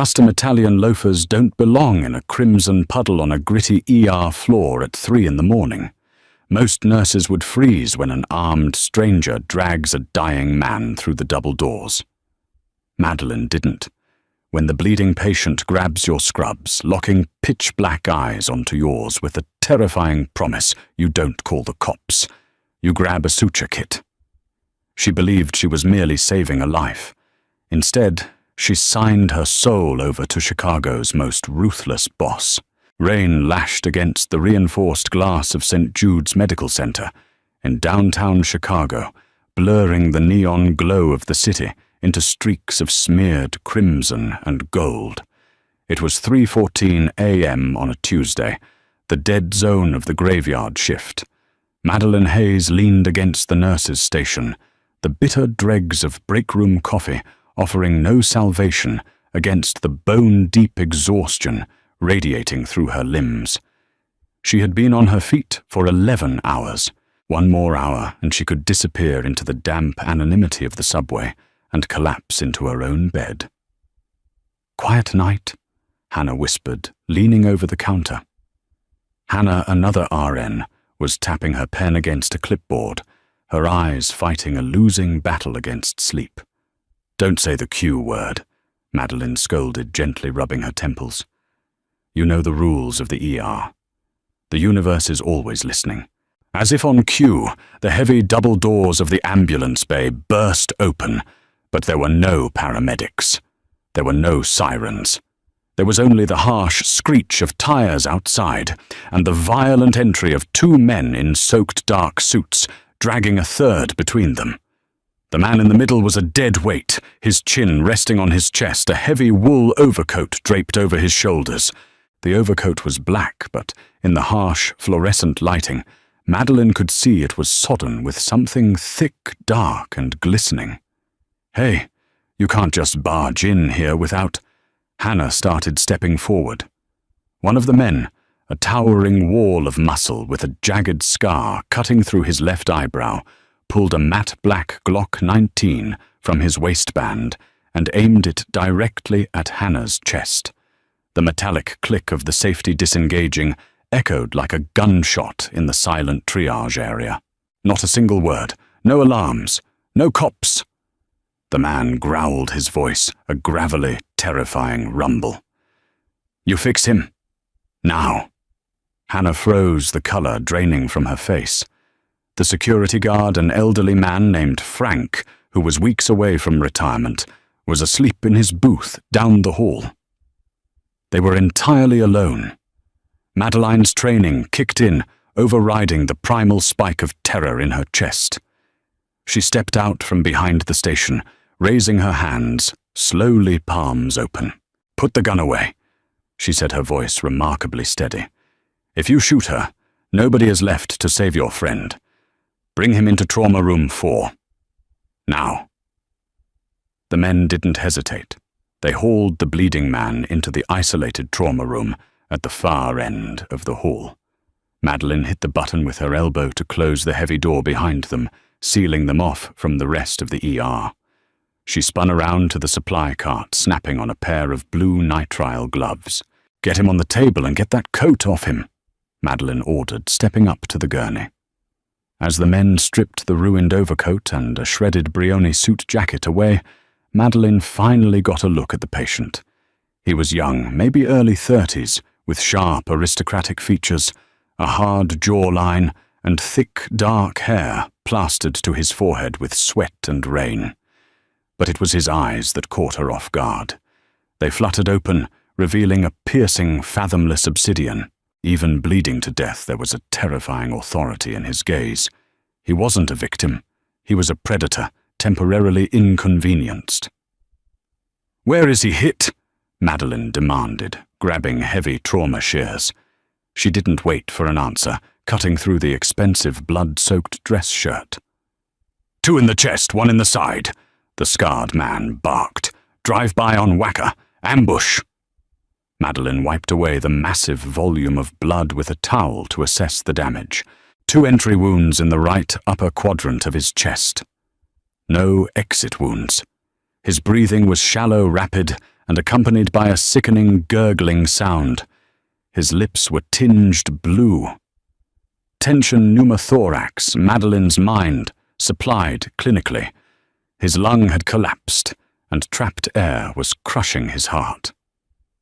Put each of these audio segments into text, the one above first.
Custom Italian loafers don't belong in a crimson puddle on a gritty ER floor at 3 in the morning. Most nurses would freeze when an armed stranger drags a dying man through the double doors. Madeline didn't. When the bleeding patient grabs your scrubs, locking pitch-black eyes onto yours with a terrifying promise you don't call the cops, you grab a suture kit. She believed she was merely saving a life. Instead, she signed her soul over to Chicago's most ruthless boss. Rain lashed against the reinforced glass of St. Jude's Medical Center in downtown Chicago, blurring the neon glow of the city into streaks of smeared crimson and gold. It was 3:14 a.m. on a Tuesday, the dead zone of the graveyard shift. Madeline Hayes leaned against the nurse's station, the bitter dregs of break-room coffee offering no salvation against the bone-deep exhaustion radiating through her limbs. She had been on her feet for 11 hours. One more hour and she could disappear into the damp anonymity of the subway and collapse into her own bed. "Quiet night," Hannah whispered, leaning over the counter. Hannah, another RN, was tapping her pen against a clipboard, her eyes fighting a losing battle against sleep. "Don't say the Q word," Madeline scolded, gently rubbing her temples. "You know the rules of the ER. The universe is always listening." As if on cue, the heavy double doors of the ambulance bay burst open, but there were no paramedics. There were no sirens. There was only the harsh screech of tires outside and the violent entry of 2 men in soaked dark suits, dragging a third between them. The man in the middle was a dead weight, his chin resting on his chest, a heavy wool overcoat draped over his shoulders. The overcoat was black, but in the harsh, fluorescent lighting, Madeline could see it was sodden with something thick, dark, and glistening. "Hey, you can't just barge in here without—" Hannah started stepping forward. One of the men, a towering wall of muscle with a jagged scar cutting through his left eyebrow, pulled a matte black Glock 19 from his waistband and aimed it directly at Hannah's chest. The metallic click of the safety disengaging echoed like a gunshot in the silent triage area. Not a single word, no alarms, no cops. The man growled his voice, a gravelly, terrifying rumble. "You fix him. Now." Hannah froze, the color draining from her face. The security guard, an elderly man named Frank, who was weeks away from retirement, was asleep in his booth down the hall. They were entirely alone. Madeline's training kicked in, overriding the primal spike of terror in her chest. She stepped out from behind the station, raising her hands, slowly palms open. "Put the gun away," she said, her voice remarkably steady. "If you shoot her, nobody is left to save your friend. Bring him into trauma room 4. Now." The men didn't hesitate. They hauled the bleeding man into the isolated trauma room at the far end of the hall. Madeline hit the button with her elbow to close the heavy door behind them, sealing them off from the rest of the ER. She spun around to the supply cart, snapping on a pair of blue nitrile gloves. "Get him on the table and get that coat off him," Madeline ordered, stepping up to the gurney. As the men stripped the ruined overcoat and a shredded Brioni suit jacket away, Madeline finally got a look at the patient. He was young, maybe early 30s, with sharp, aristocratic features, a hard jawline, and thick, dark hair plastered to his forehead with sweat and rain. But it was his eyes that caught her off guard. They fluttered open, revealing a piercing, fathomless obsidian. Even bleeding to death, there was a terrifying authority in his gaze. He wasn't a victim. He was a predator, temporarily inconvenienced. "Where is he hit?" Madeline demanded, grabbing heavy trauma shears. She didn't wait for an answer, cutting through the expensive blood-soaked dress shirt. "2 in the chest, 1 in the side," the scarred man barked. "Drive-by on whacker. Ambush." Madeline wiped away the massive volume of blood with a towel to assess the damage. 2 entry wounds in the right upper quadrant of his chest. No exit wounds. His breathing was shallow, rapid, and accompanied by a sickening, gurgling sound. His lips were tinged blue. Tension pneumothorax, Madeline's mind, supplied clinically. His lung had collapsed, and trapped air was crushing his heart.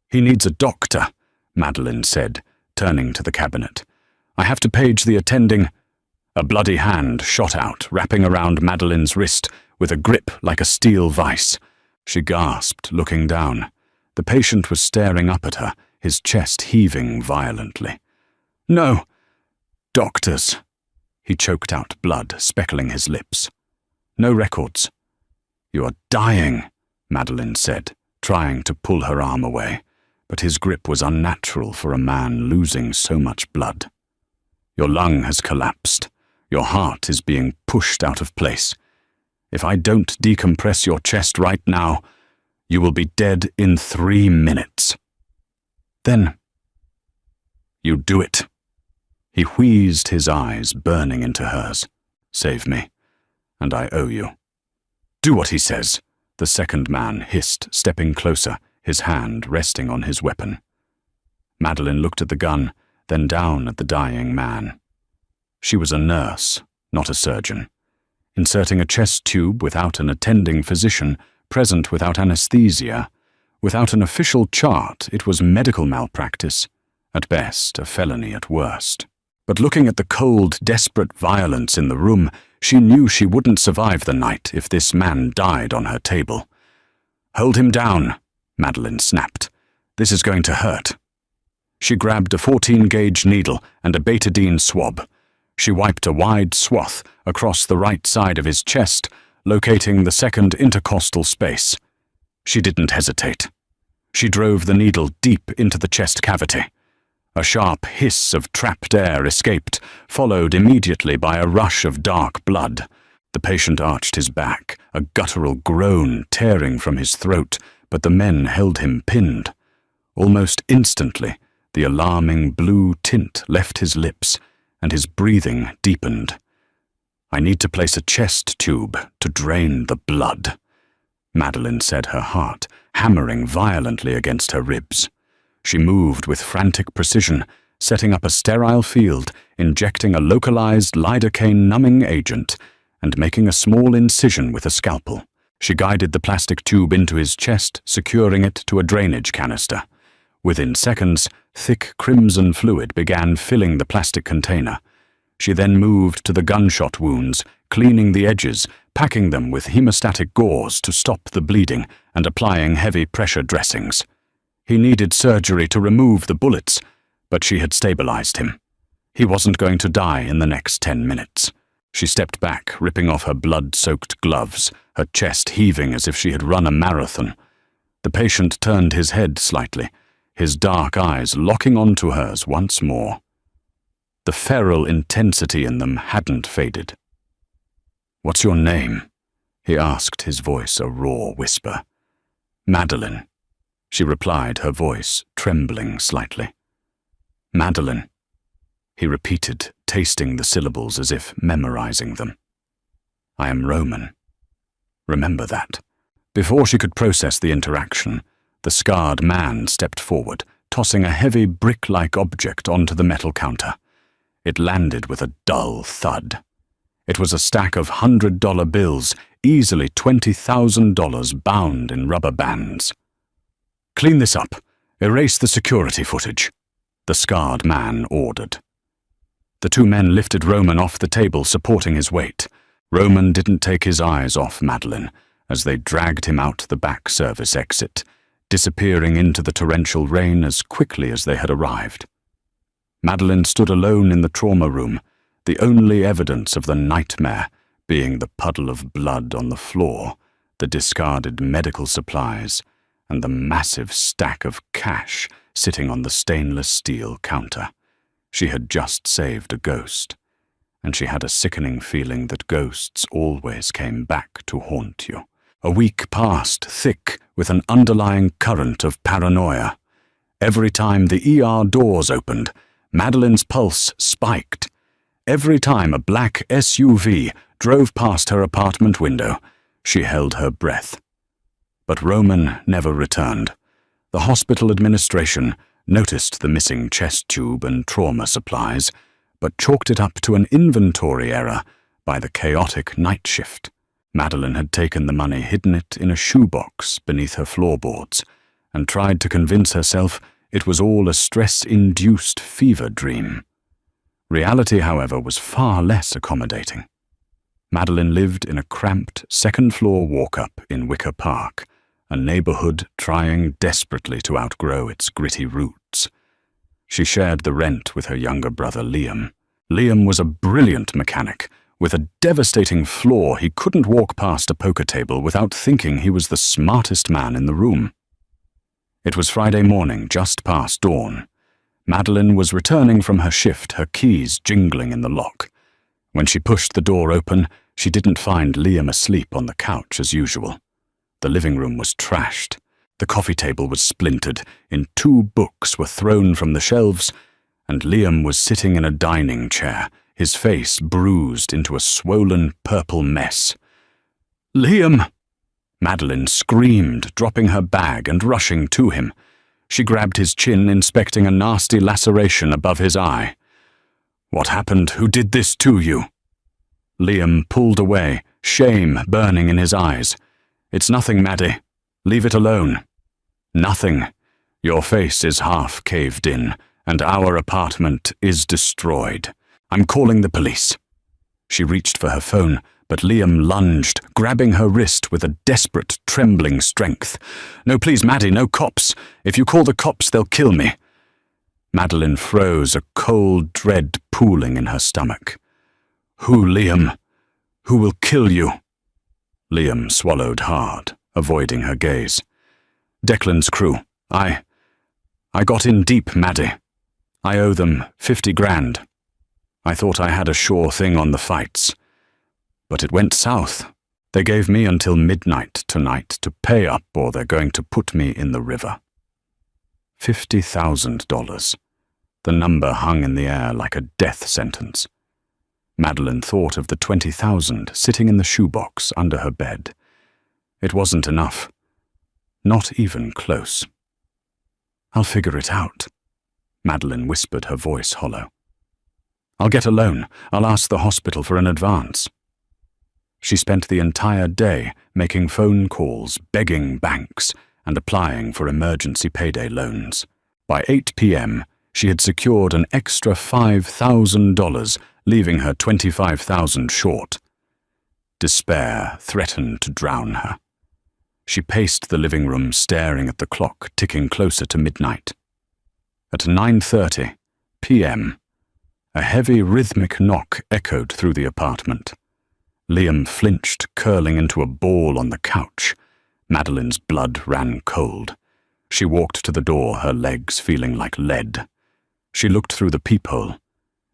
"He needs a doctor," Madeline said, turning to the cabinet. "I have to page the attending—" A bloody hand shot out, wrapping around Madeline's wrist with a grip like a steel vice. She gasped, looking down. The patient was staring up at her, his chest heaving violently. "No! Doctors!" He choked out blood, speckling his lips. "No records." "You are dying," Madeline said, trying to pull her arm away, but his grip was unnatural for a man losing so much blood. "Your lung has collapsed. Your heart is being pushed out of place. If I don't decompress your chest right now, you will be dead in 3 minutes. Then you do it." He wheezed, his eyes burning into hers. "Save me, and I owe you." "Do what he says," the second man hissed, stepping closer, his hand resting on his weapon. Madeline looked at the gun, then down at the dying man. She was a nurse, not a surgeon. Inserting a chest tube without an attending physician, present without anesthesia, without an official chart, it was medical malpractice, at best a felony at worst. But looking at the cold, desperate violence in the room, she knew she wouldn't survive the night if this man died on her table. "Hold him down," Madeline snapped. "This is going to hurt." She grabbed a 14-gauge needle and a betadine swab. She wiped a wide swath across the right side of his chest, locating the second intercostal space. She didn't hesitate. She drove the needle deep into the chest cavity. A sharp hiss of trapped air escaped, followed immediately by a rush of dark blood. The patient arched his back, a guttural groan tearing from his throat, but the men held him pinned. Almost instantly, the alarming blue tint left his lips, and his breathing deepened. "I need to place a chest tube to drain the blood," Madeline said, her heart hammering violently against her ribs. She moved with frantic precision, setting up a sterile field, injecting a localized lidocaine numbing agent, and making a small incision with a scalpel. She guided the plastic tube into his chest, securing it to a drainage canister. Within seconds, thick crimson fluid began filling the plastic container. She then moved to the gunshot wounds, cleaning the edges, packing them with hemostatic gauze to stop the bleeding, and applying heavy pressure dressings. He needed surgery to remove the bullets, but she had stabilized him. He wasn't going to die in the next 10 minutes. She stepped back, ripping off her blood-soaked gloves, her chest heaving as if she had run a marathon. The patient turned his head slightly, his dark eyes locking onto hers once more. The feral intensity in them hadn't faded. "What's your name?" he asked, his voice a raw whisper. "Madeline," she replied, her voice trembling slightly. "Madeline," he repeated, tasting the syllables as if memorizing them. "I am Roman. Remember that." Before she could process the interaction, the scarred man stepped forward, tossing a heavy brick-like object onto the metal counter. It landed with a dull thud. It was a stack of $100 bills, easily $20,000 bound in rubber bands. "Clean this up. Erase the security footage," the scarred man ordered. The two men lifted Roman off the table, supporting his weight. Roman didn't take his eyes off Madeline as they dragged him out the back service exit, disappearing into the torrential rain as quickly as they had arrived. Madeline stood alone in the trauma room, the only evidence of the nightmare being the puddle of blood on the floor, the discarded medical supplies, and the massive stack of cash sitting on the stainless steel counter. She had just saved a ghost, and she had a sickening feeling that ghosts always came back to haunt you. A week passed, thick with an underlying current of paranoia. Every time the ER doors opened, Madeline's pulse spiked. Every time a black SUV drove past her apartment window, she held her breath. But Roman never returned. The hospital administration noticed the missing chest tube and trauma supplies, but chalked it up to an inventory error by the chaotic night shift. Madeline had taken the money, hidden it in a shoebox beneath her floorboards, and tried to convince herself it was all a stress-induced fever dream. Reality, however, was far less accommodating. Madeline lived in a cramped second-floor walk-up in Wicker Park, a neighborhood trying desperately to outgrow its gritty roots. She shared the rent with her younger brother Liam. Liam was a brilliant mechanic. With a devastating flaw, he couldn't walk past a poker table without thinking he was the smartest man in the room. It was Friday morning, just past dawn. Madeline was returning from her shift, her keys jingling in the lock. When she pushed the door open, she didn't find Liam asleep on the couch as usual. The living room was trashed. The coffee table was splintered, and 2 books were thrown from the shelves, and Liam was sitting in a dining chair, his face bruised into a swollen purple mess. "Liam!" Madeline screamed, dropping her bag and rushing to him. She grabbed his chin, inspecting a nasty laceration above his eye. "What happened? Who did this to you?" Liam pulled away, shame burning in his eyes. "It's nothing, Maddie. Leave it alone." "Nothing. Your face is half caved in, and our apartment is destroyed. I'm calling the police." She reached for her phone, but Liam lunged, grabbing her wrist with a desperate, trembling strength. "No, please, Maddie, no cops. If you call the cops, they'll kill me." Madeline froze, a cold dread pooling in her stomach. "Who, Liam? Who will kill you?" Liam swallowed hard, avoiding her gaze. "Declan's crew. I got in deep, Maddie. I owe them 50 grand. I thought I had a sure thing on the fights. But it went south. They gave me until midnight tonight to pay up, or they're going to put me in the river." $50,000. The number hung in the air like a death sentence. Madeline thought of the 20,000 sitting in the shoebox under her bed. It wasn't enough. Not even close. "I'll figure it out," Madeline whispered, her voice hollow. "I'll get a loan. I'll ask the hospital for an advance." She spent the entire day making phone calls, begging banks, and applying for emergency payday loans. By 8 p.m., she had secured an extra $5,000, leaving her $25,000 short. Despair threatened to drown her. She paced the living room, staring at the clock ticking closer to midnight. At 9:30 p.m., a heavy rhythmic knock echoed through the apartment. Liam flinched, curling into a ball on the couch. Madeline's blood ran cold. She walked to the door, her legs feeling like lead. She looked through the peephole.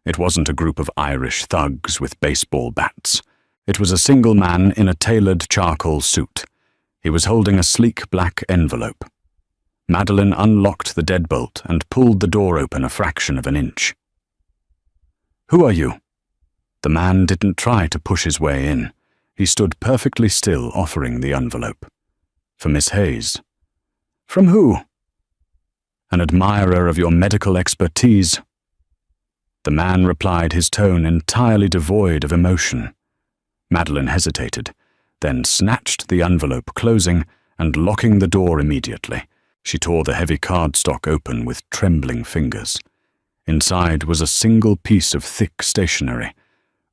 It wasn't a group of Irish thugs with baseball bats. It was a single man in a tailored charcoal suit. He was holding a sleek black envelope. Madeline unlocked the deadbolt and pulled the door open a fraction of an inch. "Who are you?" The man didn't try to push his way in. He stood perfectly still, offering the envelope. "For Miss Hayes." "From who?" "An admirer of your medical expertise." The man replied, his tone entirely devoid of emotion. Madeline hesitated, then snatched the envelope, closing and locking the door immediately. She tore the heavy cardstock open with trembling fingers. Inside was a single piece of thick stationery.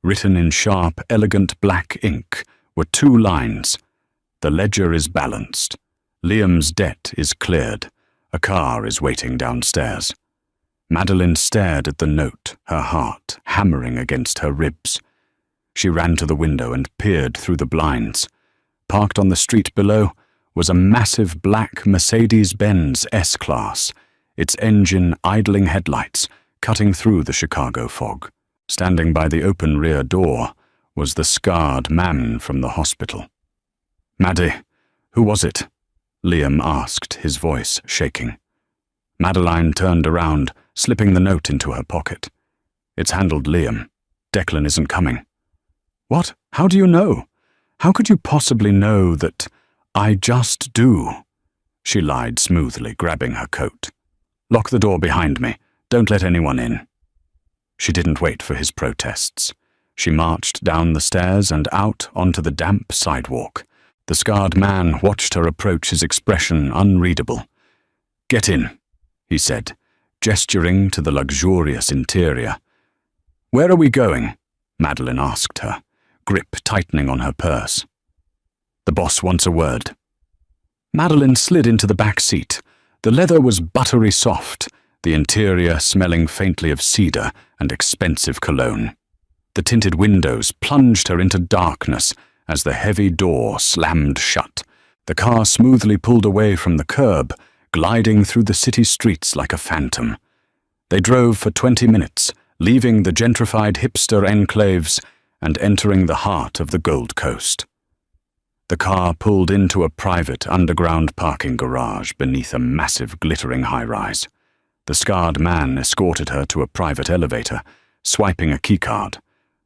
Written in sharp, elegant black ink were 2 lines. "The ledger is balanced. Liam's debt is cleared. A car is waiting downstairs." Madeline stared at the note, her heart hammering against her ribs. She ran to the window and peered through the blinds. Parked on the street below was a massive black Mercedes-Benz S-Class, its engine idling headlights cutting through the Chicago fog. Standing by the open rear door was the scarred man from the hospital. "Maddie, who was it?" Liam asked, his voice shaking. Madeline turned around, slipping the note into her pocket. "It's handled, Liam. Declan isn't coming." "What? How do you know? How could you possibly know that?" "I just do." she lied smoothly, grabbing her coat. "Lock the door behind me. Don't let anyone in." She didn't wait for his protests. She marched down the stairs and out onto the damp sidewalk. The scarred man watched her approach, his expression unreadable. "Get in," he said, gesturing to the luxurious interior. "Where are we going?" Madeline asked her, grip tightening on her purse. "The boss wants a word." Madeline slid into the back seat. The leather was buttery soft, the interior smelling faintly of cedar and expensive cologne. The tinted windows plunged her into darkness as the heavy door slammed shut. The car smoothly pulled away from the curb, gliding through the city streets like a phantom. They drove for 20 minutes, leaving the gentrified hipster enclaves and entering the heart of the Gold Coast. The car pulled into a private underground parking garage beneath a massive glittering high-rise. The scarred man escorted her to a private elevator, swiping a keycard.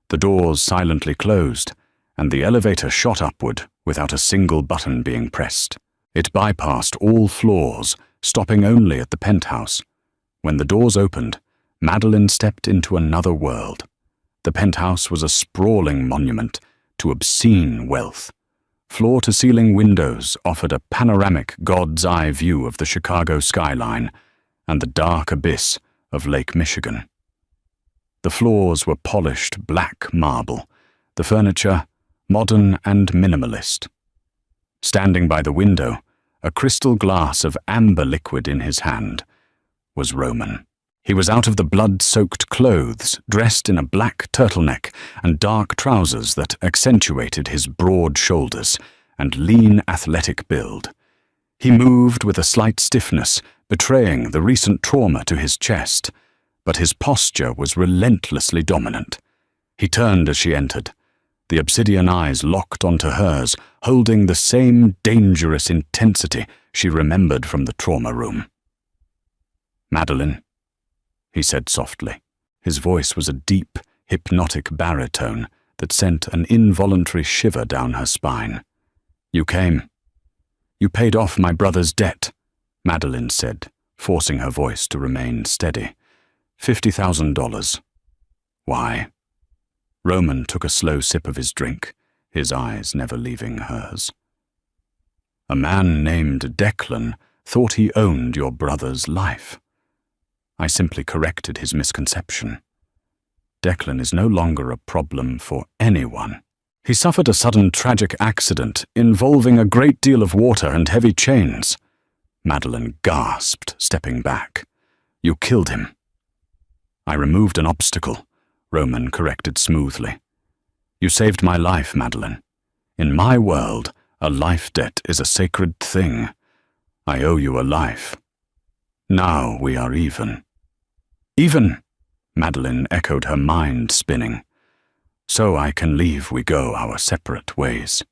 The doors silently closed, and the elevator shot upward without a single button being pressed. It bypassed all floors, stopping only at the penthouse. When the doors opened, Madeline stepped into another world. The penthouse was a sprawling monument to obscene wealth. Floor-to-ceiling windows offered a panoramic God's-eye view of the Chicago skyline and the dark abyss of Lake Michigan. The floors were polished black marble, the furniture modern and minimalist. Standing by the window, a crystal glass of amber liquid in his hand, was Roman. He was out of the blood-soaked clothes, dressed in a black turtleneck and dark trousers that accentuated his broad shoulders and lean athletic build. He moved with a slight stiffness, betraying the recent trauma to his chest, but his posture was relentlessly dominant. He turned as she entered. The obsidian eyes locked onto hers, holding the same dangerous intensity she remembered from the trauma room. "Madeline," he said softly. His voice was a deep, hypnotic baritone that sent an involuntary shiver down her spine. "You came. You paid off my brother's debt," Madeline said, forcing her voice to remain steady. $50,000. "Why?" Roman took a slow sip of his drink, his eyes never leaving hers. "A man named Declan thought he owned your brother's life. I simply corrected his misconception. Declan is no longer a problem for anyone. He suffered a sudden tragic accident involving a great deal of water and heavy chains." Madeline gasped, stepping back. "You killed him." "I removed an obstacle," Roman corrected smoothly. "You saved my life, Madeline. In my world, a life debt is a sacred thing. I owe you a life. Now we are even." "Even?" Madeline echoed, her mind spinning. "So I can leave, we go our separate ways."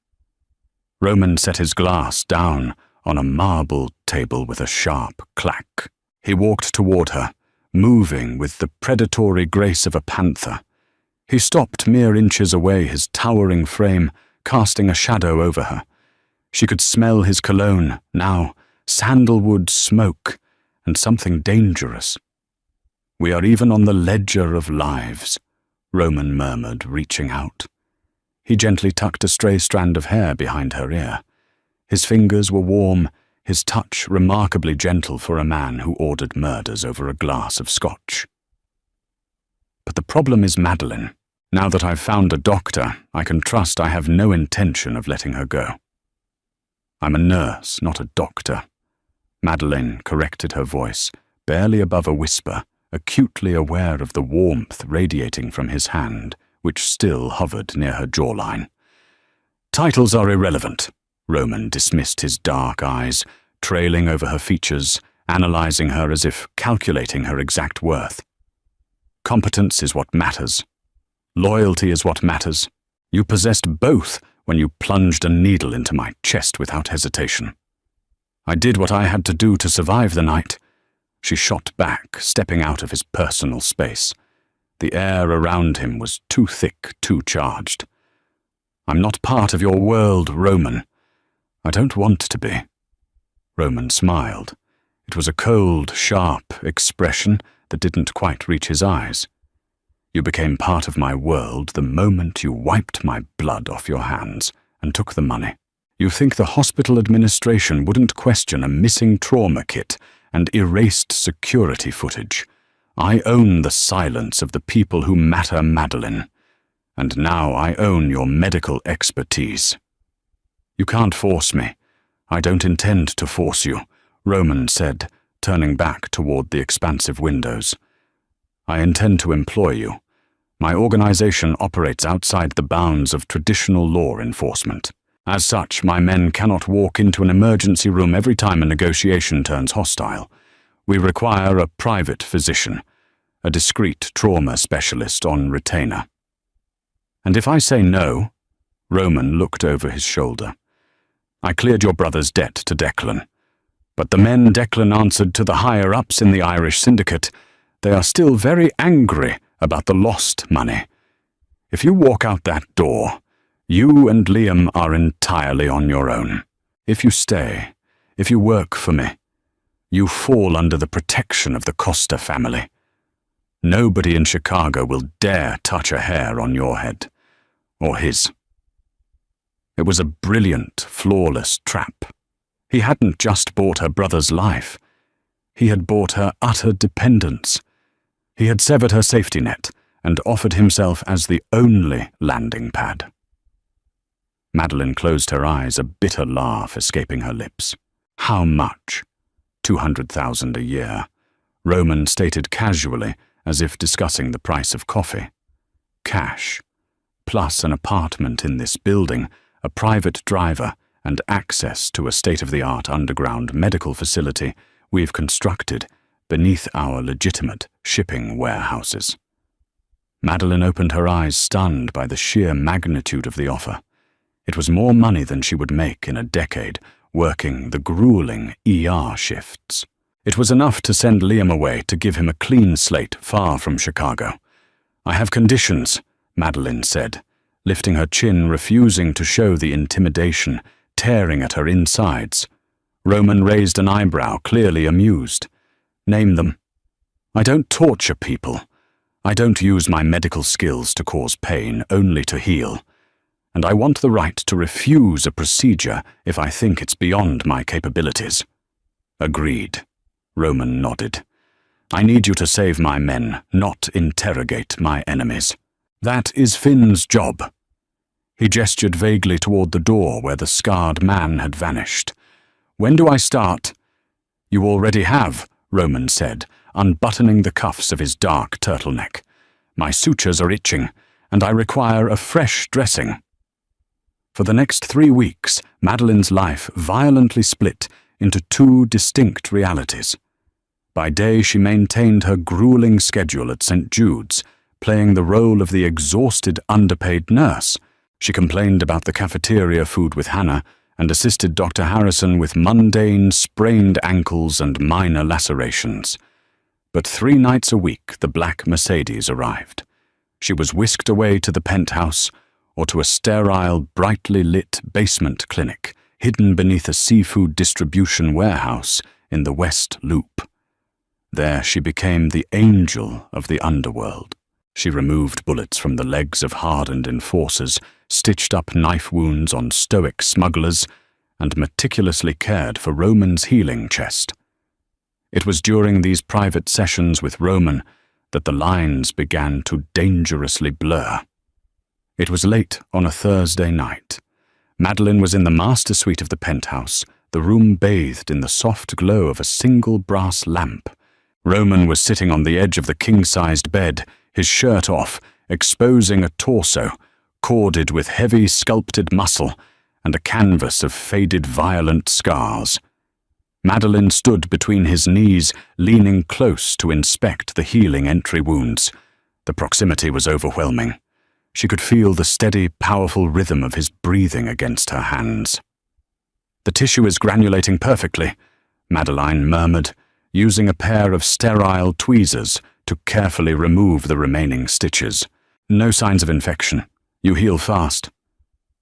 Roman set his glass down on a marble table with a sharp clack. He walked toward her, moving with the predatory grace of a panther. He stopped mere inches away, his towering frame casting a shadow over her. She could smell his cologne, now sandalwood smoke, and something dangerous. "We are even on the ledger of lives," Roman murmured, reaching out. He gently tucked a stray strand of hair behind her ear. His fingers were warm, his touch remarkably gentle for a man who ordered murders over a glass of scotch. "But the problem is Madeline. Now that I've found a doctor, I can trust I have no intention of letting her go." "I'm a nurse, not a doctor," Madeline corrected her voice, barely above a whisper, acutely aware of the warmth radiating from his hand, which still hovered near her jawline. "Titles are irrelevant." Roman dismissed his dark eyes, trailing over her features, analyzing her as if calculating her exact worth. "Competence is what matters. Loyalty is what matters. You possessed both when you plunged a needle into my chest without hesitation. I did what I had to do to survive the night." She shot back, stepping out of his personal space. The air around him was too thick, too charged. "I'm not part of your world, Roman. I don't want to be." Roman smiled. It was a cold, sharp expression that didn't quite reach his eyes. You became part of my world the moment you wiped my blood off your hands and took the money. You think the hospital administration wouldn't question a missing trauma kit and erased security footage. I own the silence of the people who matter, Madeline. And now I own your medical expertise. You can't force me. I don't intend to force you, Roman said, turning back toward the expansive windows. I intend to employ you. My organization operates outside the bounds of traditional law enforcement. As such, my men cannot walk into an emergency room every time a negotiation turns hostile. We require a private physician, a discreet trauma specialist on retainer. And if I say no, Roman looked over his shoulder. I cleared your brother's debt to Declan. But the men Declan answered to the higher-ups in the Irish syndicate, they are still very angry about the lost money. If you walk out that door, you and Liam are entirely on your own. If you stay, if you work for me, you fall under the protection of the Costa family. Nobody in Chicago will dare touch a hair on your head, or his. It was a brilliant, flawless trap. He hadn't just bought her brother's life. He had bought her utter dependence. He had severed her safety net and offered himself as the only landing pad. Madeline closed her eyes, a bitter laugh escaping her lips. How much? 200,000 a year, Roman stated casually, as if discussing the price of coffee. Cash, plus an apartment in this building, a private driver, and access to a state-of-the-art underground medical facility we've constructed beneath our legitimate shipping warehouses. Madeline opened her eyes, stunned by the sheer magnitude of the offer. It was more money than she would make in a decade, working the grueling ER shifts. It was enough to send Liam away, to give him a clean slate far from Chicago. I have conditions, Madeline said, lifting her chin, refusing to show the intimidation tearing at her insides. Roman raised an eyebrow, clearly amused. Name them. I don't torture people. I don't use my medical skills to cause pain, only to heal. And I want the right to refuse a procedure if I think it's beyond my capabilities. Agreed. Roman nodded. I need you to save my men, not interrogate my enemies. That is Finn's job. He gestured vaguely toward the door where the scarred man had vanished. When do I start? You already have, Roman said, unbuttoning the cuffs of his dark turtleneck. My sutures are itching, and I require a fresh dressing. For the next 3 weeks, Madeline's life violently split into 2 distinct realities. By day, she maintained her grueling schedule at St. Jude's, playing the role of the exhausted, underpaid nurse. She complained about the cafeteria food with Hannah and assisted Dr. Harrison with mundane, sprained ankles and minor lacerations. But 3 nights a week, the black Mercedes arrived. She was whisked away to the penthouse or to a sterile, brightly lit basement clinic hidden beneath a seafood distribution warehouse in the West Loop. There she became the angel of the underworld. She removed bullets from the legs of hardened enforcers, stitched up knife wounds on stoic smugglers, and meticulously cared for Roman's healing chest. It was during these private sessions with Roman that the lines began to dangerously blur. It was late on a Thursday night. Madeline was in the master suite of the penthouse, the room bathed in the soft glow of a single brass lamp. Roman was sitting on the edge of the king-sized bed, his shirt off, exposing a torso, corded with heavy sculpted muscle and a canvas of faded violent scars. Madeline stood between his knees, leaning close to inspect the healing entry wounds. The proximity was overwhelming. She could feel the steady, powerful rhythm of his breathing against her hands. The tissue is granulating perfectly, Madeline murmured, using a pair of sterile tweezers to carefully remove the remaining stitches. No signs of infection. You heal fast.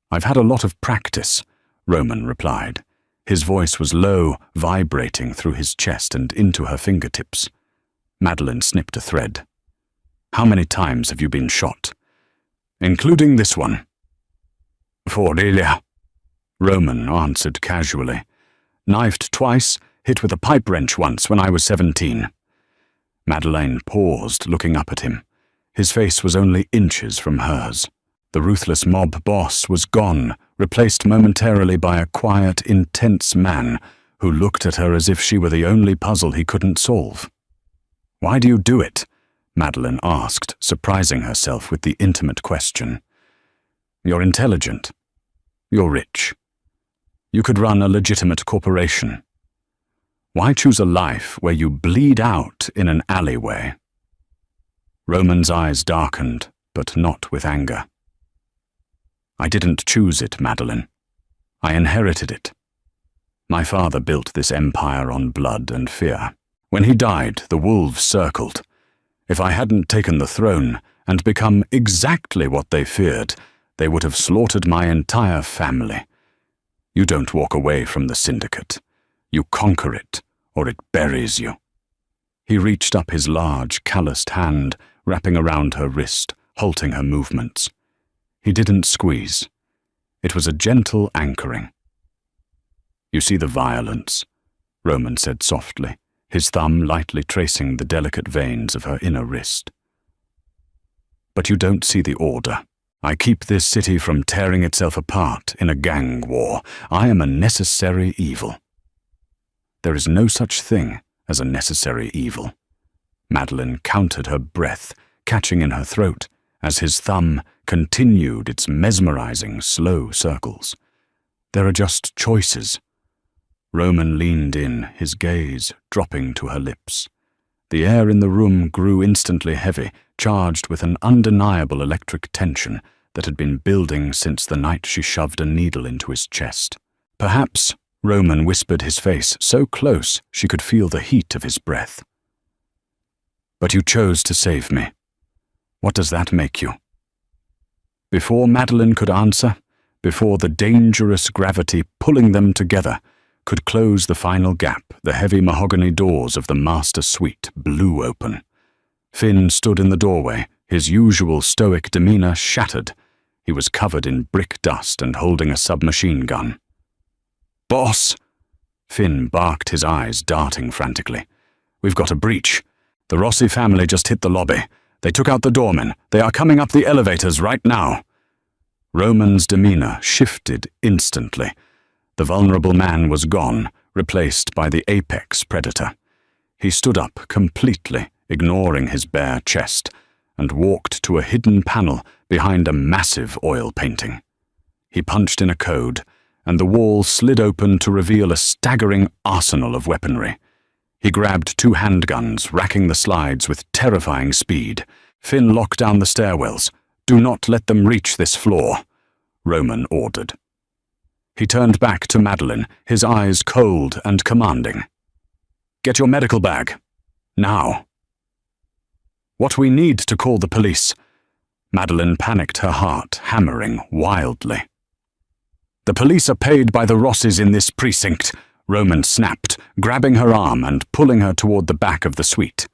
I've had a lot of practice, Roman replied. His voice was low, vibrating through his chest and into her fingertips. Madeline snipped a thread. "How many times have you been shot?" "Including this one." "For Delia," Roman answered casually. "Knifed twice, hit with a pipe wrench once when I was 17. Madeline paused, looking up at him. His face was only inches from hers. The ruthless mob boss was gone, replaced momentarily by a quiet, intense man who looked at her as if she were the only puzzle he couldn't solve. "Why do you do it?" Madeline asked, surprising herself with the intimate question. "You're intelligent. You're rich. You could run a legitimate corporation. Why choose a life where you bleed out in an alleyway?" Roman's eyes darkened, but not with anger. "I didn't choose it, Madeline. I inherited it. My father built this empire on blood and fear. When he died, the wolves circled. If I hadn't taken the throne and become exactly what they feared, they would have slaughtered my entire family. You don't walk away from the syndicate. You conquer it, or it buries you." He reached up his large, calloused hand, wrapping around her wrist, halting her movements. He didn't squeeze. It was a gentle anchoring. "You see the violence," Roman said softly, his thumb lightly tracing the delicate veins of her inner wrist. "But you don't see the order. I keep this city from tearing itself apart in a gang war. I am a necessary evil." "There is no such thing as a necessary evil." Madeline counted her breath, catching in her throat, as his thumb continued its mesmerizing, slow circles. "There are just choices." Roman leaned in, his gaze dropping to her lips. The air in the room grew instantly heavy, charged with an undeniable electric tension that had been building since the night she shoved a needle into his chest. "Perhaps," Roman whispered, his face so close she could feel the heat of his breath. "But you chose to save me. What does that make you?" Before Madeline could answer, before the dangerous gravity pulling them together could close the final gap, the heavy mahogany doors of the master suite blew open. Finn stood in the doorway, his usual stoic demeanor shattered. He was covered in brick dust and holding a submachine gun. "Boss!" Finn barked, his eyes darting frantically. "We've got a breach. The Rossi family just hit the lobby. They took out the doorman. They are coming up the elevators right now." Roman's demeanor shifted instantly. The vulnerable man was gone, replaced by the apex predator. He stood up completely, ignoring his bare chest, and walked to a hidden panel behind a massive oil painting. He punched in a code, and the wall slid open to reveal a staggering arsenal of weaponry. He grabbed 2 handguns, racking the slides with terrifying speed. Finn locked down the stairwells. "Do not let them reach this floor," Roman ordered. He turned back to Madeline, his eyes cold and commanding. "Get your medical bag. Now." "What we need to call the police." Madeline panicked, her heart hammering wildly. "The police are paid by the Rosses in this precinct," Roman snapped, grabbing her arm and pulling her toward the back of the suite.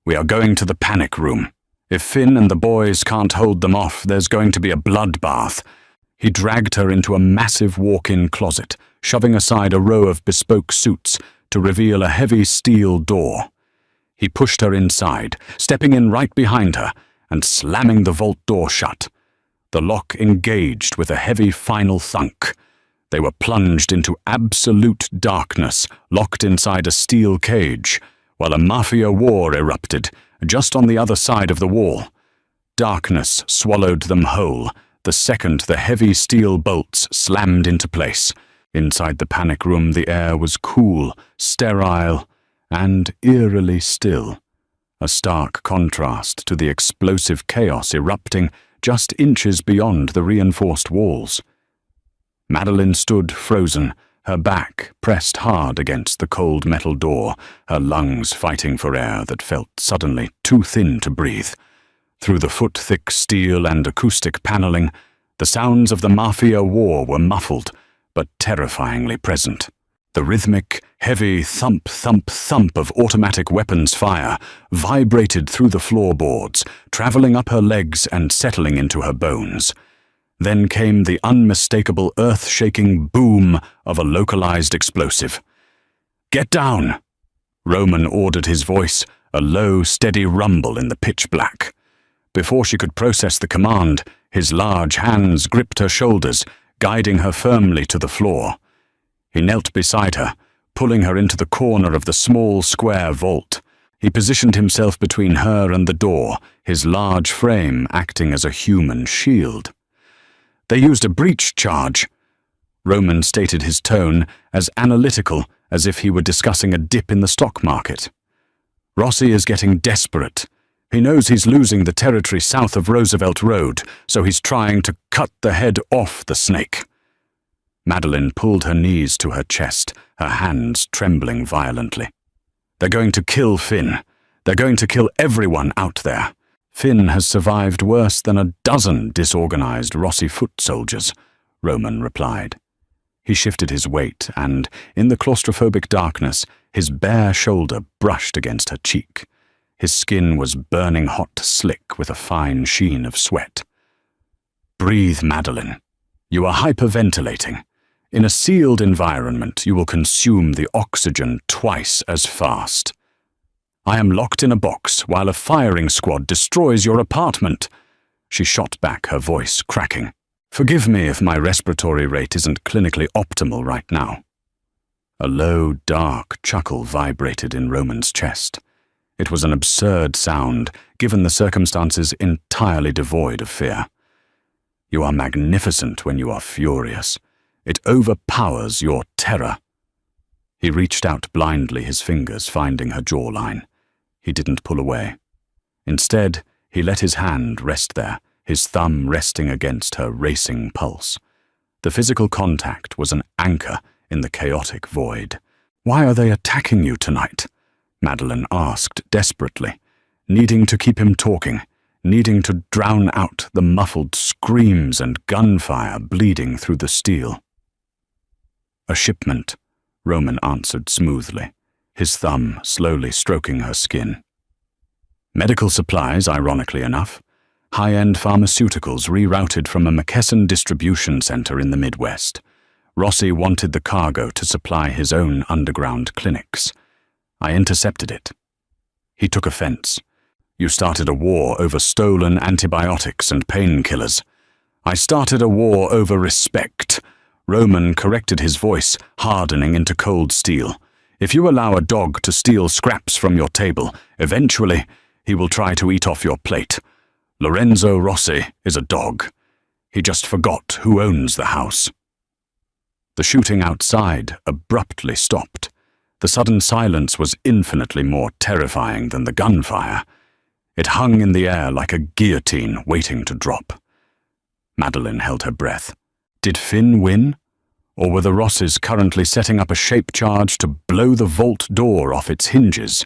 "We are going to the panic room. If Finn and the boys can't hold them off, there's going to be a bloodbath." He dragged her into a massive walk-in closet, shoving aside a row of bespoke suits to reveal a heavy steel door. He pushed her inside, stepping in right behind her and slamming the vault door shut. The lock engaged with a heavy final thunk. They were plunged into absolute darkness, locked inside a steel cage, while a Mafia war erupted just on the other side of the wall. Darkness swallowed them whole the second the heavy steel bolts slammed into place. Inside the panic room, the air was cool, sterile, and eerily still, a stark contrast to the explosive chaos erupting just inches beyond the reinforced walls. Madeline stood frozen, her back pressed hard against the cold metal door, her lungs fighting for air that felt suddenly too thin to breathe. Through the foot-thick steel and acoustic paneling, the sounds of the Mafia war were muffled, but terrifyingly present. The rhythmic, heavy thump, thump, thump of automatic weapons fire vibrated through the floorboards, traveling up her legs and settling into her bones. Then came the unmistakable earth-shaking boom of a localized explosive. "Get down!" Roman ordered, his voice a low, steady rumble in the pitch black. Before she could process the command, his large hands gripped her shoulders, guiding her firmly to the floor. He knelt beside her, pulling her into the corner of the small, square vault. He positioned himself between her and the door, his large frame acting as a human shield. "They used a breach charge." Roman stated his tone as analytical as if he were discussing a dip in the stock market. "Rossi is getting desperate. He knows he's losing the territory south of Roosevelt Road, so he's trying to cut the head off the snake." Madeline pulled her knees to her chest, her hands trembling violently. "They're going to kill Finn. They're going to kill everyone out there. Finn has survived worse than a dozen disorganized Rossi foot soldiers," Roman replied. He shifted his weight and, in the claustrophobic darkness, his bare shoulder brushed against her cheek. His skin was burning hot slick with a fine sheen of sweat. "Breathe, Madeline. You are hyperventilating. In a sealed environment, you will consume the oxygen twice as fast. I am locked in a box while a firing squad destroys your apartment." She shot back, her voice cracking. "Forgive me if my respiratory rate isn't clinically optimal right now." A low, dark chuckle vibrated in Roman's chest. It was an absurd sound, given the circumstances entirely devoid of fear. "You are magnificent when you are furious. It overpowers your terror." He reached out blindly, his fingers finding her jawline. He didn't pull away. Instead, he let his hand rest there, his thumb resting against her racing pulse. The physical contact was an anchor in the chaotic void. "Why are they attacking you tonight?" Madeline asked desperately, needing to keep him talking, needing to drown out the muffled screams and gunfire bleeding through the steel. "A shipment," Roman answered smoothly, his thumb slowly stroking her skin. "Medical supplies, ironically enough. High-end pharmaceuticals rerouted from a McKesson distribution center in the Midwest. Rossi wanted the cargo to supply his own underground clinics. I intercepted it." He took offense. "You started a war over stolen antibiotics and painkillers." "I started a war over respect." Roman corrected his voice, hardening into cold steel. "If you allow a dog to steal scraps from your table, eventually he will try to eat off your plate. Lorenzo Rossi is a dog. He just forgot who owns the house." The shooting outside abruptly stopped. The sudden silence was infinitely more terrifying than the gunfire. It hung in the air like a guillotine waiting to drop. Madeline held her breath. Did Finn win? Or were the Rosses currently setting up a shape charge to blow the vault door off its hinges?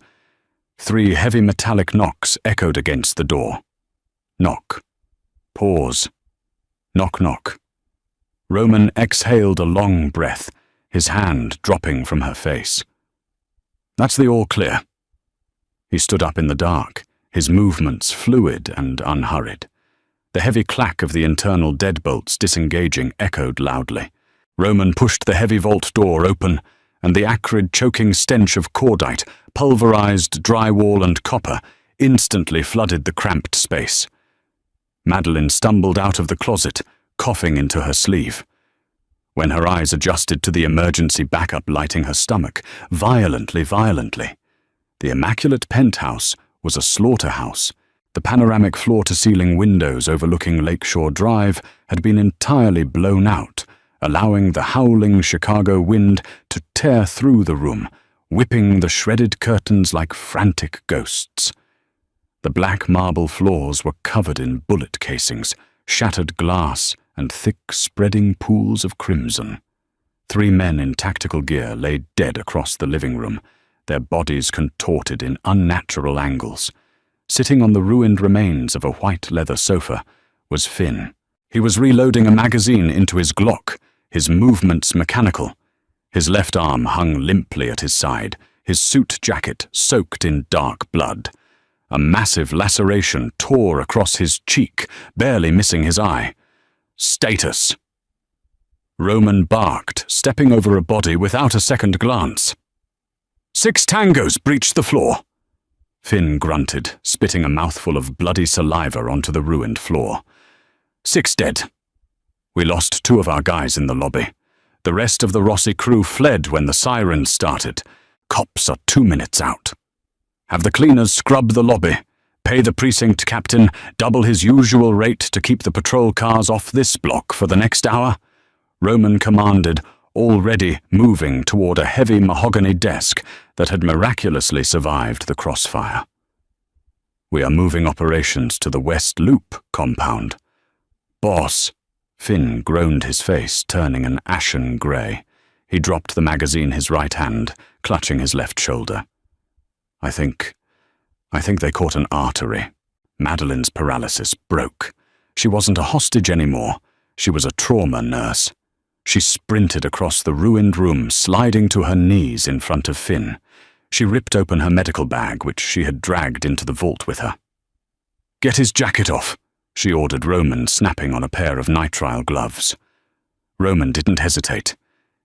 3 heavy metallic knocks echoed against the door. Knock. Pause. Knock, knock. Roman exhaled a long breath, his hand dropping from her face. "That's the all clear." He stood up in the dark, his movements fluid and unhurried. The heavy clack of the internal deadbolts disengaging echoed loudly. Roman pushed the heavy vault door open, and the acrid, choking stench of cordite, pulverized drywall and copper instantly flooded the cramped space. Madeline stumbled out of the closet, coughing into her sleeve. When her eyes adjusted to the emergency backup lighting her stomach, violently, the immaculate penthouse was a slaughterhouse. The panoramic floor-to-ceiling windows overlooking Lakeshore Drive had been entirely blown out, allowing the howling Chicago wind to tear through the room, whipping the shredded curtains like frantic ghosts. The black marble floors were covered in bullet casings, shattered glass, and thick, spreading pools of crimson. 3 men in tactical gear lay dead across the living room, their bodies contorted in unnatural angles. Sitting on the ruined remains of a white leather sofa was Finn. He was reloading a magazine into his Glock, his movements mechanical. His left arm hung limply at his side, his suit jacket soaked in dark blood. A massive laceration tore across his cheek, barely missing his eye. "Status!" Roman barked, stepping over a body without a second glance. 6 tangos breached the floor. Finn grunted, spitting a mouthful of bloody saliva onto the ruined floor. 6 dead. We lost 2 of our guys in the lobby. The rest of the Rossi crew fled when the sirens started. Cops are 2 minutes out. Have the cleaners scrub the lobby. Pay the precinct captain double his usual rate to keep the patrol cars off this block for the next hour. Roman commanded, already moving toward a heavy mahogany desk that had miraculously survived the crossfire. We are moving operations to the West Loop compound. Boss. Finn groaned, his face turning an ashen grey. He dropped the magazine his right hand, clutching his left shoulder. I think they caught an artery. Madeline's paralysis broke. She wasn't a hostage anymore. She was a trauma nurse. She sprinted across the ruined room, sliding to her knees in front of Finn. She ripped open her medical bag, which she had dragged into the vault with her. "Get his jacket off," she ordered Roman, snapping on a pair of nitrile gloves. Roman didn't hesitate.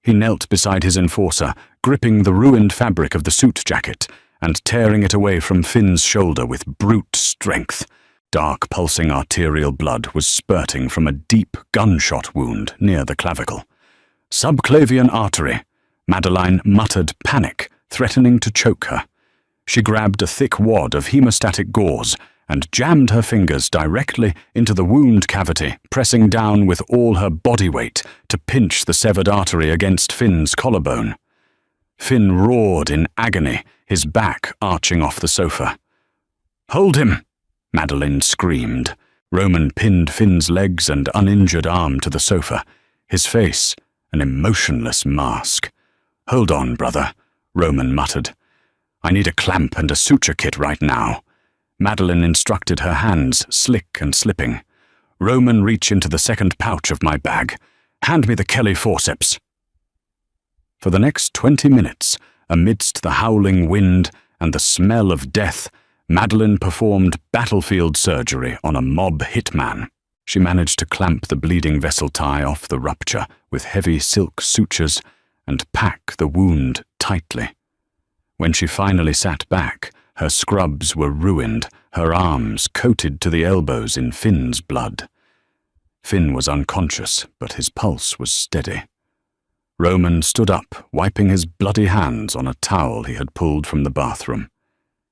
He knelt beside his enforcer, gripping the ruined fabric of the suit jacket and tearing it away from Finn's shoulder with brute strength. Dark, pulsing arterial blood was spurting from a deep gunshot wound near the clavicle. Subclavian artery. Madeline muttered panic, threatening to choke her. She grabbed a thick wad of hemostatic gauze and jammed her fingers directly into the wound cavity, pressing down with all her body weight to pinch the severed artery against Finn's collarbone. Finn roared in agony, his back arching off the sofa. "Hold him!" Madeline screamed. Roman pinned Finn's legs and uninjured arm to the sofa, his face an emotionless mask. "Hold on, brother," Roman muttered. "I need a clamp and a suture kit right now." Madeline instructed, her hands slick and slipping. "Roman, reach into the second pouch of my bag. Hand me the Kelly forceps." For the next 20 minutes, amidst the howling wind and the smell of death, Madeline performed battlefield surgery on a mob hitman. She managed to clamp the bleeding vessel tie off the rupture with heavy silk sutures and pack the wound tightly. When she finally sat back, her scrubs were ruined, her arms coated to the elbows in Finn's blood. Finn was unconscious, but his pulse was steady. Roman stood up, wiping his bloody hands on a towel he had pulled from the bathroom.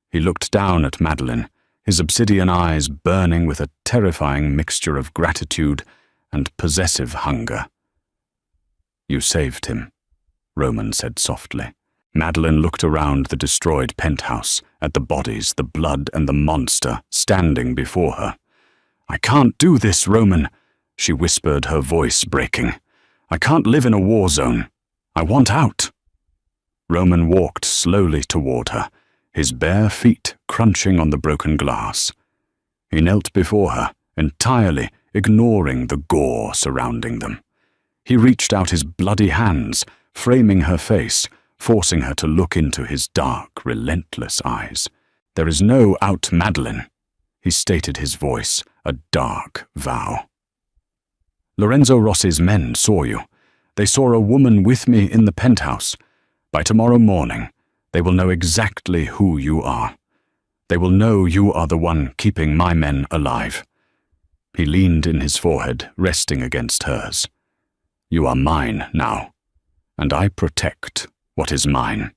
He looked down at Madeline, his obsidian eyes burning with a terrifying mixture of gratitude and possessive hunger. "You saved him," Roman said softly. Madeline looked around the destroyed penthouse, at the bodies, the blood, and the monster standing before her. "I can't do this, Roman," she whispered, her voice breaking. "I can't live in a war zone. I want out." Roman walked slowly toward her, his bare feet crunching on the broken glass. He knelt before her, entirely ignoring the gore surrounding them. He reached out his bloody hands, framing her face, forcing her to look into his dark, relentless eyes. "There is no out, Madeline," he stated, his voice a dark vow. "Lorenzo Rossi's men saw you. They saw a woman with me in the penthouse. By tomorrow morning, they will know exactly who you are. They will know you are the one keeping my men alive." He leaned in his forehead, resting against hers. "You are mine now, and I protect what is mine."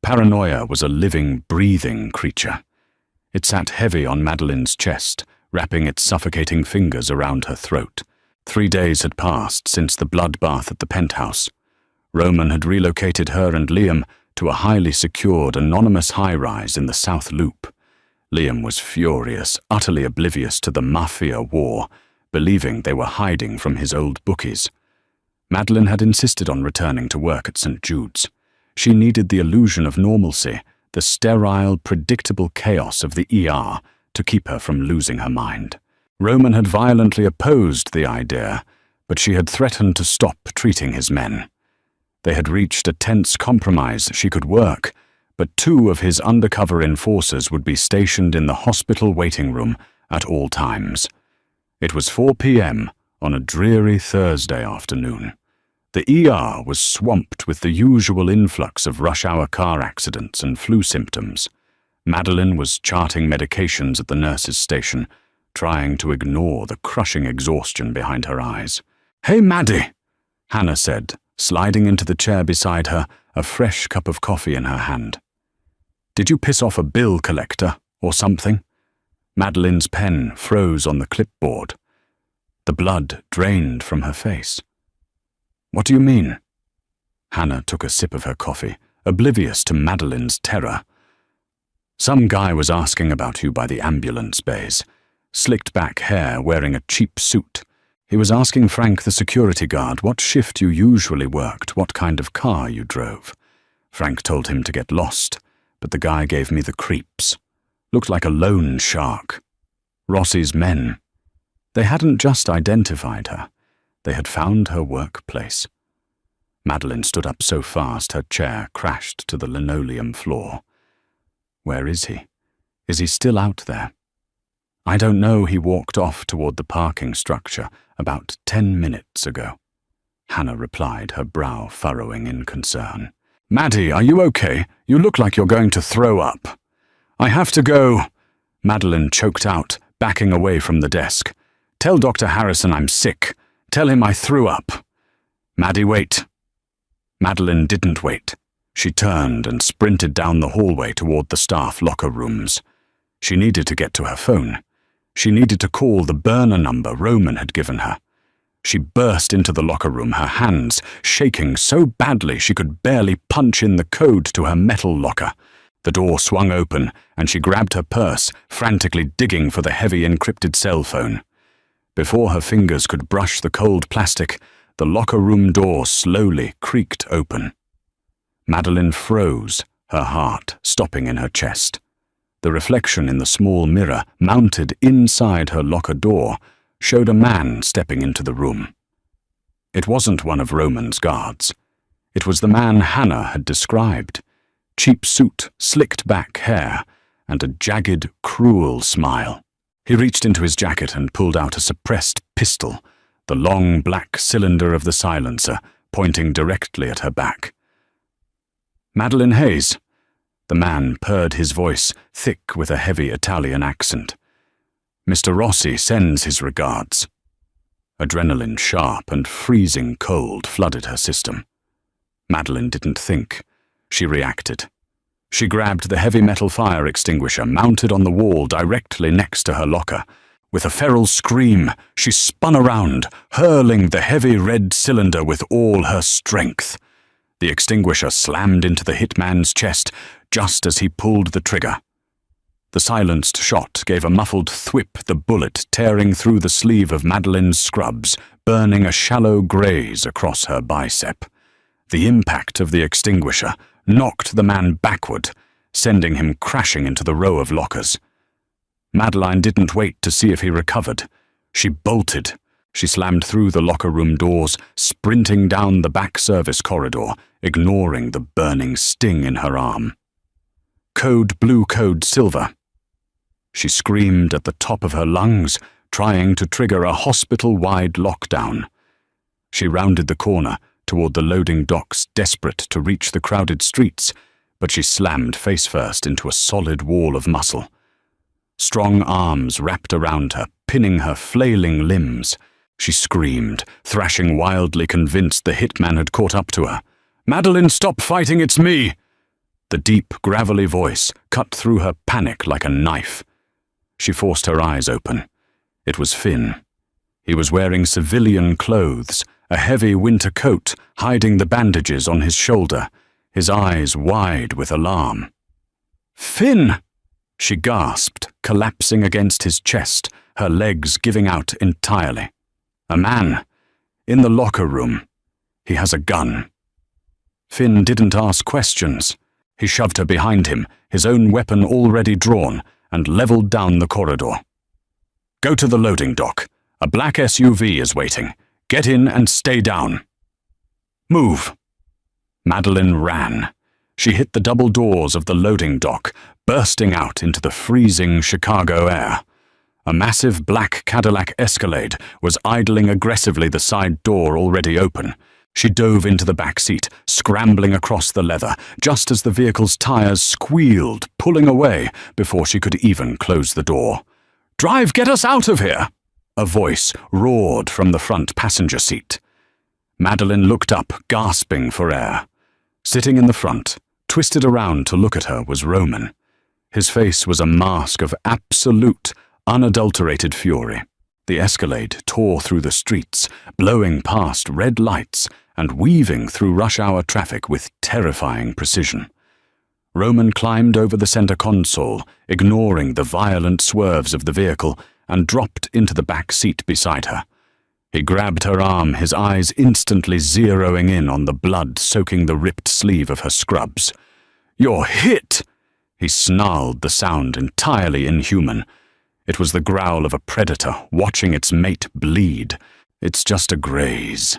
Paranoia was a living, breathing creature. It sat heavy on Madeline's chest, wrapping its suffocating fingers around her throat. 3 days had passed since the bloodbath at the penthouse. Roman had relocated her and Liam to a highly secured, anonymous high-rise in the South Loop. Liam was furious, utterly oblivious to the Mafia war, believing they were hiding from his old bookies. Madeline had insisted on returning to work at St. Jude's. She needed the illusion of normalcy, the sterile, predictable chaos of the ER, to keep her from losing her mind. Roman had violently opposed the idea, but she had threatened to stop treating his men. They had reached a tense compromise. She could work, but 2 of his undercover enforcers would be stationed in the hospital waiting room at all times. It was 4 p.m. on a dreary Thursday afternoon. The ER was swamped with the usual influx of rush-hour car accidents and flu symptoms. Madeline was charting medications at the nurse's station, trying to ignore the crushing exhaustion behind her eyes. "Hey, Maddie," Hannah said, sliding into the chair beside her, a fresh cup of coffee in her hand. "Did you piss off a bill collector or something?" Madeline's pen froze on the clipboard. The blood drained from her face. "What do you mean?" Hannah took a sip of her coffee, oblivious to Madeline's terror. "Some guy was asking about you by the ambulance bays. Slicked back hair, wearing a cheap suit. He was asking Frank, the security guard, what shift you usually worked, what kind of car you drove. Frank told him to get lost, but the guy gave me the creeps. Looked like a loan shark. Rossi's men. They hadn't just identified her. They had found her workplace." Madeline stood up so fast her chair crashed to the linoleum floor. "Where is he? Is he still out there?" "I don't know. He walked off toward the parking structure about 10 minutes ago," Hannah replied, her brow furrowing in concern. "Maddie, are you okay? You look like you're going to throw up." "I have to go," Madeline choked out, backing away from the desk. "Tell Dr. Harrison I'm sick. Tell him I threw up." "Maddie, wait." Madeline didn't wait. She turned and sprinted down the hallway toward the staff locker rooms. She needed to get to her phone. She needed to call the burner number Roman had given her. She burst into the locker room, her hands shaking so badly she could barely punch in the code to her metal locker. The door swung open, and she grabbed her purse, frantically digging for the heavy encrypted cell phone. Before her fingers could brush the cold plastic, the locker room door slowly creaked open. Madeline froze, her heart stopping in her chest. The reflection in the small mirror mounted inside her locker door showed a man stepping into the room. It wasn't one of Roman's guards. It was the man Hannah had described. Cheap suit, slicked back hair, and a jagged, cruel smile. He reached into his jacket and pulled out a suppressed pistol, the long black cylinder of the silencer pointing directly at her back. "Madeline Hayes." The man purred his voice, thick with a heavy Italian accent. "Mr. Rossi sends his regards." Adrenaline sharp and freezing cold flooded her system. Madeline didn't think. She reacted. She grabbed the heavy metal fire extinguisher mounted on the wall directly next to her locker. With a feral scream, she spun around, hurling the heavy red cylinder with all her strength. The extinguisher slammed into the hitman's chest just as he pulled the trigger. The silenced shot gave a muffled thwip, the bullet tearing through the sleeve of Madeline's scrubs, burning a shallow graze across her bicep. The impact of the extinguisher knocked the man backward, sending him crashing into the row of lockers. Madeline didn't wait to see if he recovered. She bolted. She slammed through the locker room doors, sprinting down the back service corridor, ignoring the burning sting in her arm. Code blue, code silver. She screamed at the top of her lungs, trying to trigger a hospital-wide lockdown. She rounded the corner toward the loading docks, desperate to reach the crowded streets, but she slammed face-first into a solid wall of muscle. Strong arms wrapped around her, pinning her flailing limbs. She screamed, thrashing wildly, convinced the hitman had caught up to her. "Madeline, stop fighting, it's me!" The deep, gravelly voice cut through her panic like a knife. She forced her eyes open. It was Finn. He was wearing civilian clothes, a heavy winter coat hiding the bandages on his shoulder, his eyes wide with alarm. "Finn!" she gasped, collapsing against his chest, her legs giving out entirely. "A man. In the locker room. He has a gun." Finn didn't ask questions. He shoved her behind him, his own weapon already drawn, and leveled down the corridor. "Go to the loading dock. A black SUV is waiting. Get in and stay down. Move. Madeline ran. She hit the double doors of the loading dock, bursting out into the freezing Chicago air. A massive black Cadillac Escalade was idling aggressively, the side door already open. She dove into the back seat, scrambling across the leather, just as the vehicle's tires squealed, pulling away before she could even close the door. "Drive, get us out of here!" a voice roared from the front passenger seat. Madeline looked up, gasping for air. Sitting in the front, twisted around to look at her, was Roman. His face was a mask of absolute, unadulterated fury. The Escalade tore through the streets, blowing past red lights and weaving through rush-hour traffic with terrifying precision. Roman climbed over the center console, ignoring the violent swerves of the vehicle, and dropped into the back seat beside her. He grabbed her arm, his eyes instantly zeroing in on the blood soaking the ripped sleeve of her scrubs. "You're hit!" He snarled, the sound entirely inhuman. It was the growl of a predator watching its mate bleed. "It's just a graze,"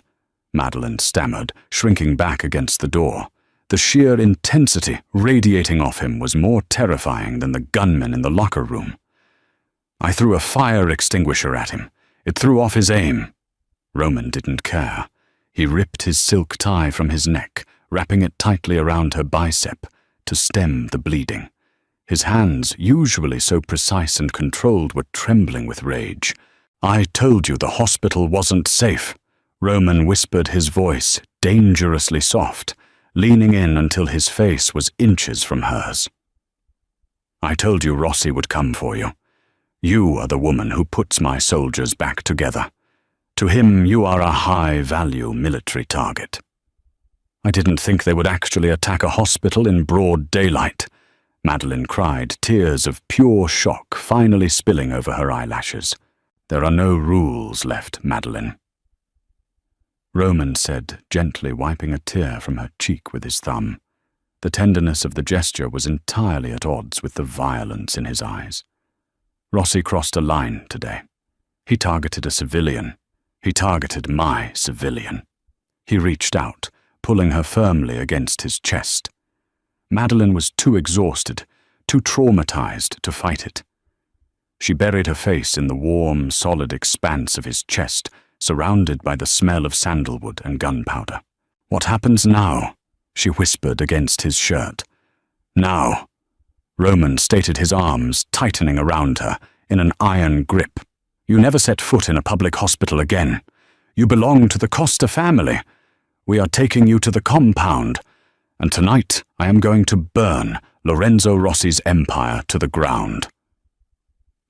Madeline stammered, shrinking back against the door. The sheer intensity radiating off him was more terrifying than the gunmen in the locker room. "I threw a fire extinguisher at him. It threw off his aim." Roman didn't care. He ripped his silk tie from his neck, wrapping it tightly around her bicep to stem the bleeding. His hands, usually so precise and controlled, were trembling with rage. "I told you the hospital wasn't safe," Roman whispered, his voice dangerously soft, leaning in until his face was inches from hers. "I told you Rossi would come for you. You are the woman who puts my soldiers back together. To him, you are a high-value military target." "I didn't think they would actually attack a hospital in broad daylight," Madeline cried, tears of pure shock finally spilling over her eyelashes. "There are no rules left, Madeline," Roman said, gently wiping a tear from her cheek with his thumb. The tenderness of the gesture was entirely at odds with the violence in his eyes. "Rossi crossed a line today. He targeted a civilian. He targeted my civilian." He reached out, pulling her firmly against his chest. Madeline was too exhausted, too traumatized to fight it. She buried her face in the warm, solid expanse of his chest, surrounded by the smell of sandalwood and gunpowder. "What happens now?" she whispered against his shirt. "Now." Roman stated, his arms tightening around her in an iron grip. "You never set foot in a public hospital again. You belong to the Costa family. We are taking you to the compound. And tonight I am going to burn Lorenzo Rossi's empire to the ground."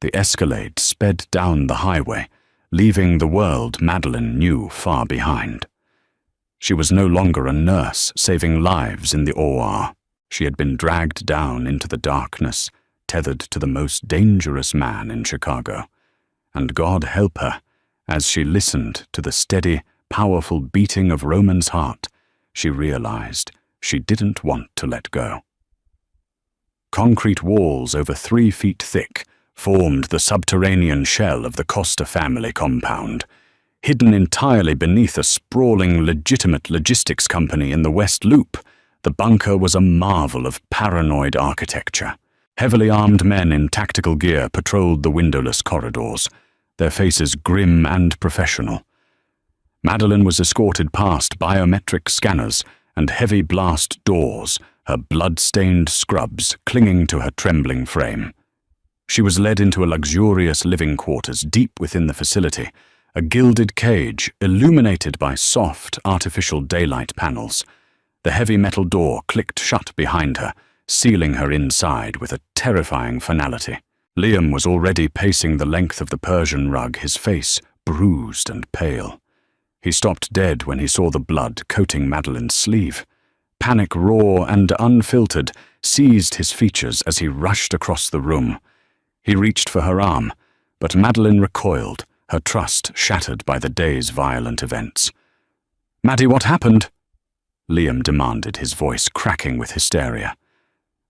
The Escalade sped down the highway, leaving the world Madeline knew far behind. She was no longer a nurse saving lives in the OR. She had been dragged down into the darkness, tethered to the most dangerous man in Chicago. And God help her, as she listened to the steady, powerful beating of Roman's heart, she realized she didn't want to let go. Concrete walls over 3 feet thick formed the subterranean shell of the Costa family compound. Hidden entirely beneath a sprawling, legitimate logistics company in the West Loop, the bunker was a marvel of paranoid architecture. Heavily armed men in tactical gear patrolled the windowless corridors, their faces grim and professional. Madeline was escorted past biometric scanners and heavy blast doors, her blood-stained scrubs clinging to her trembling frame. She was led into a luxurious living quarters deep within the facility, a gilded cage illuminated by soft, artificial daylight panels. The heavy metal door clicked shut behind her, sealing her inside with a terrifying finality. Liam was already pacing the length of the Persian rug, his face bruised and pale. He stopped dead when he saw the blood coating Madeline's sleeve. Panic, raw and unfiltered, seized his features as he rushed across the room. He reached for her arm, but Madeline recoiled, her trust shattered by the day's violent events. "Maddie, what happened?" Liam demanded, his voice cracking with hysteria.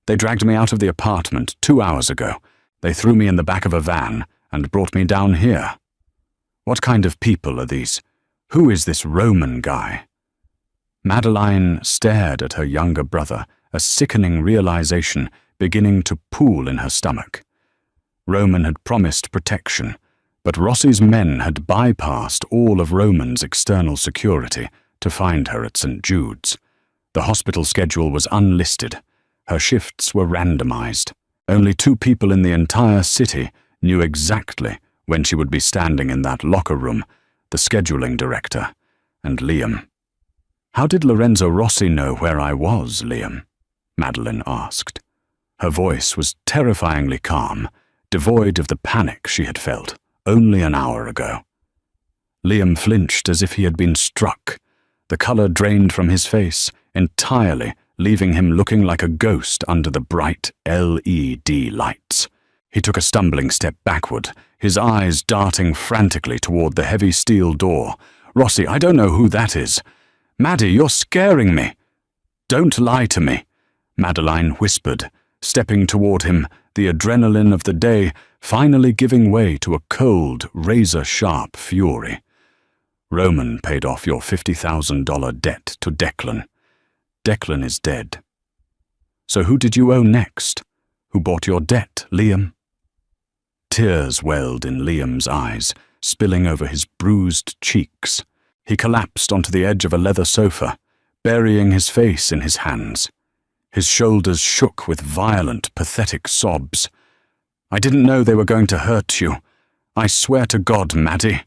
"They dragged me out of the apartment 2 hours ago. They threw me in the back of a van and brought me down here." "What kind of people are these? Who is this Roman guy? Madeline stared at her younger brother, a sickening realization beginning to pool in her stomach. Roman had promised protection, but Rossi's men had bypassed all of Roman's external security to find her at St. Jude's. The hospital schedule was unlisted. Her shifts were randomized. Only 2 people in the entire city knew exactly when she would be standing in that locker room, the scheduling director and Liam. "How did Lorenzo Rossi know where I was, Liam?" Madeline asked. Her voice was terrifyingly calm, devoid of the panic she had felt only an hour ago. Liam flinched as if he had been struck. The color drained from his face entirely, leaving him looking like a ghost under the bright LED lights. He took a stumbling step backward, his eyes darting frantically toward the heavy steel door. "Rossi, I don't know who that is. Maddie, you're scaring me." "Don't lie to me," Madeline whispered, stepping toward him, the adrenaline of the day finally giving way to a cold, razor-sharp fury. "Roman paid off your $50,000 debt to Declan. Declan is dead. So who did you owe next? Who bought your debt, Liam?" Tears welled in Liam's eyes, spilling over his bruised cheeks. He collapsed onto the edge of a leather sofa, burying his face in his hands. His shoulders shook with violent, pathetic sobs. "I didn't know they were going to hurt you. I swear to God, Maddie.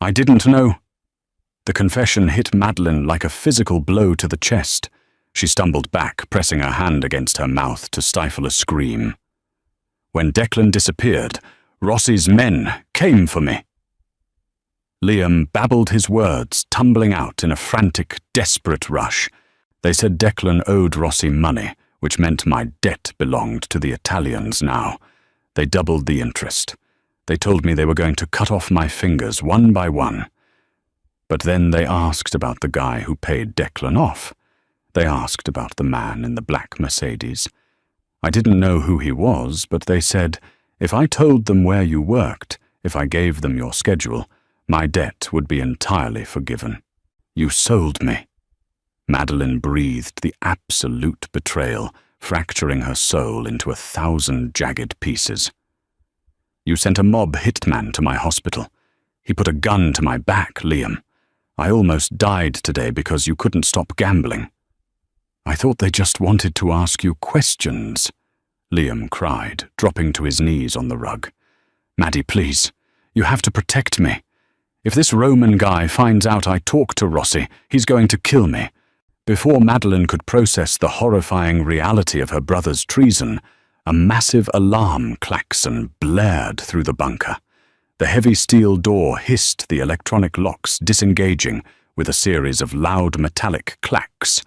I didn't know." The confession hit Madeline like a physical blow to the chest. She stumbled back, pressing her hand against her mouth to stifle a scream. "When Declan disappeared, Rossi's men came for me." Liam babbled his words, tumbling out in a frantic, desperate rush. "They said Declan owed Rossi money, which meant my debt belonged to the Italians now. They doubled the interest. They told me they were going to cut off my fingers one by one. But then they asked about the guy who paid Declan off. They asked about the man in the black Mercedes. I didn't know who he was, but they said, if I told them where you worked, if I gave them your schedule, my debt would be entirely forgiven. You sold me." Madeline breathed the absolute betrayal, fracturing her soul into 1,000 jagged pieces. "You sent a mob hitman to my hospital. He put a gun to my back, Liam. I almost died today because you couldn't stop gambling." "I thought they just wanted to ask you questions," Liam cried, dropping to his knees on the rug. "Maddie, please, you have to protect me. If this Roman guy finds out I talked to Rossi, he's going to kill me." Before Madeline could process the horrifying reality of her brother's treason, a massive alarm klaxon blared through the bunker. The heavy steel door hissed, the electronic locks disengaging with a series of loud metallic clacks.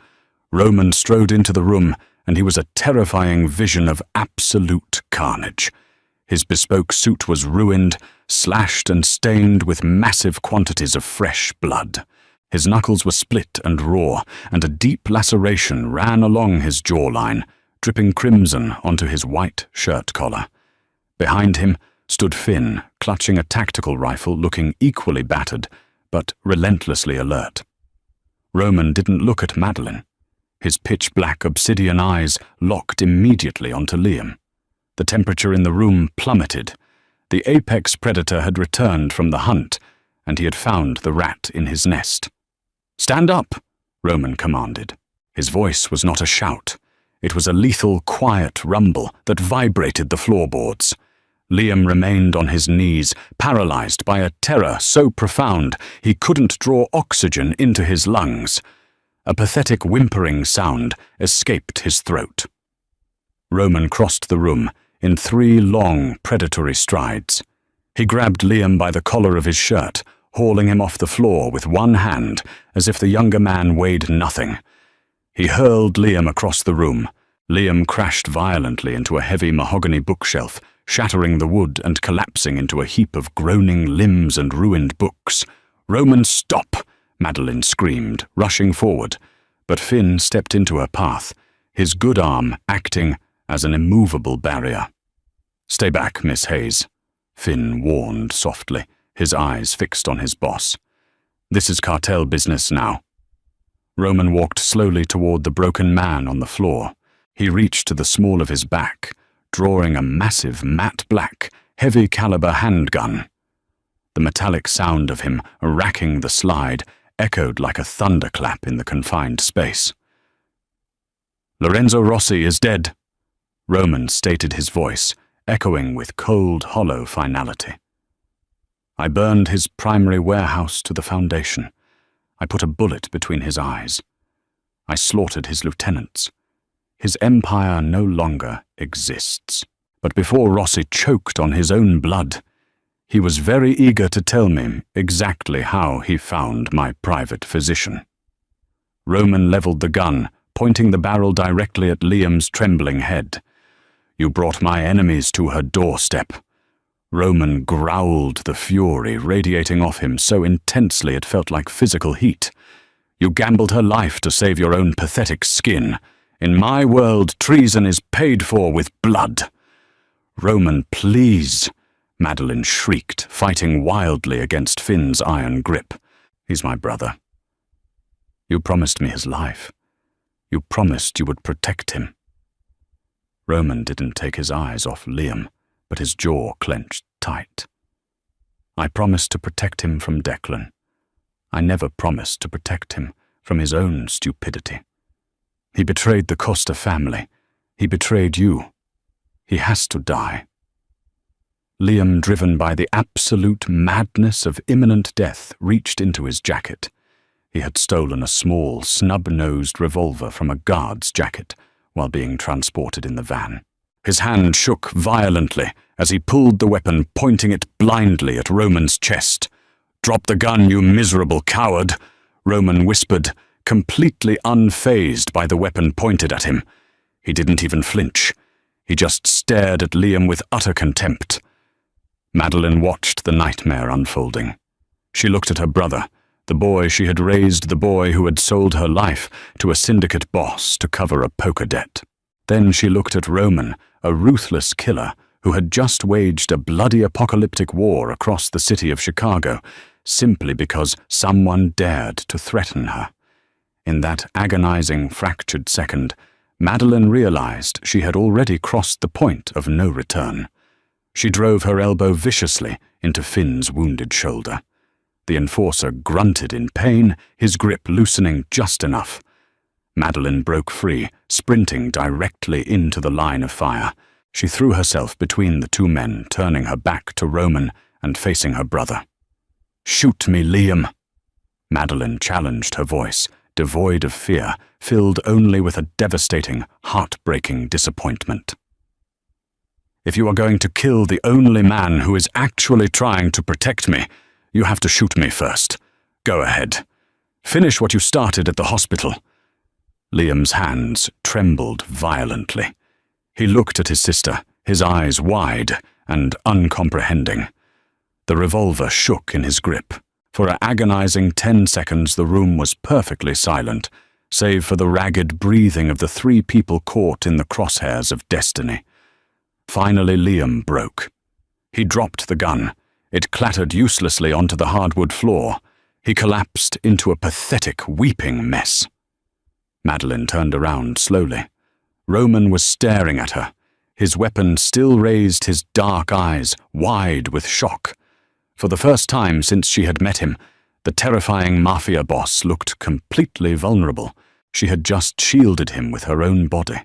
Roman strode into the room, and he was a terrifying vision of absolute carnage. His bespoke suit was ruined, slashed and stained with massive quantities of fresh blood. His knuckles were split and raw, and a deep laceration ran along his jawline, dripping crimson onto his white shirt collar. Behind him stood Finn, clutching a tactical rifle looking equally battered, but relentlessly alert. Roman didn't look at Madeline. His pitch-black obsidian eyes locked immediately onto Liam. The temperature in the room plummeted. The apex predator had returned from the hunt, and he had found the rat in his nest. "Stand up," Roman commanded. His voice was not a shout. It was a lethal, quiet rumble that vibrated the floorboards. Liam remained on his knees, paralyzed by a terror so profound he couldn't draw oxygen into his lungs. A pathetic whimpering sound escaped his throat. Roman crossed the room in 3 long, predatory strides. He grabbed Liam by the collar of his shirt, hauling him off the floor with one hand, as if the younger man weighed nothing. He hurled Liam across the room. Liam crashed violently into a heavy mahogany bookshelf, shattering the wood and collapsing into a heap of groaning limbs and ruined books. "Roman, stop!" Madeline screamed, rushing forward, but Finn stepped into her path, his good arm acting as an immovable barrier. "Stay back, Miss Hayes," Finn warned softly, his eyes fixed on his boss. This is cartel business now. Roman walked slowly toward the broken man on the floor. He reached to the small of his back, drawing a massive matte black, heavy-caliber handgun. The metallic sound of him racking the slide echoed like a thunderclap in the confined space. "Lorenzo Rossi is dead," Roman stated, his voice echoing with cold, hollow finality. "I burned his primary warehouse to the foundation. I put a bullet between his eyes. I slaughtered his lieutenants. His empire no longer exists." But before Rossi choked on his own blood, he was very eager to tell me exactly how he found my private physician. Roman leveled the gun, pointing the barrel directly at Liam's trembling head. "You brought my enemies to her doorstep." Roman growled, the fury radiating off him so intensely it felt like physical heat. "You gambled her life to save your own pathetic skin. In my world, treason is paid for with blood." "Roman, please," Madeline shrieked, fighting wildly against Finn's iron grip. "He's my brother. You promised me his life. You promised you would protect him." Roman didn't take his eyes off Liam, but his jaw clenched tight. "I promised to protect him from Declan. I never promised to protect him from his own stupidity. He betrayed the Costa family. He betrayed you. He has to die." Liam, driven by the absolute madness of imminent death, reached into his jacket. He had stolen a small, snub-nosed revolver from a guard's jacket while being transported in the van. His hand shook violently as he pulled the weapon, pointing it blindly at Roman's chest. "Drop the gun, you miserable coward," Roman whispered, completely unfazed by the weapon pointed at him. He didn't even flinch. He just stared at Liam with utter contempt. Madeline watched the nightmare unfolding. She looked at her brother, the boy she had raised, the boy who had sold her life to a syndicate boss to cover a poker debt. Then she looked at Roman, a ruthless killer who had just waged a bloody apocalyptic war across the city of Chicago, simply because someone dared to threaten her. In that agonizing, fractured second, Madeline realized she had already crossed the point of no return. She drove her elbow viciously into Finn's wounded shoulder. The enforcer grunted in pain, his grip loosening just enough. Madeline broke free, sprinting directly into the line of fire. She threw herself between the two men, turning her back to Roman and facing her brother. "Shoot me, Liam," Madeline challenged, her voice devoid of fear, filled only with a devastating, heartbreaking disappointment. "If you are going to kill the only man who is actually trying to protect me, you have to shoot me first. Go ahead. Finish what you started at the hospital." Liam's hands trembled violently. He looked at his sister, his eyes wide and uncomprehending. The revolver shook in his grip. For an agonizing 10 seconds, the room was perfectly silent, save for the ragged breathing of the three people caught in the crosshairs of destiny. Finally, Liam broke. He dropped the gun. It clattered uselessly onto the hardwood floor. He collapsed into a pathetic, weeping mess. Madeline turned around slowly. Roman was staring at her. His weapon still raised his dark eyes, wide with shock. For the first time since she had met him, the terrifying Mafia boss looked completely vulnerable. She had just shielded him with her own body.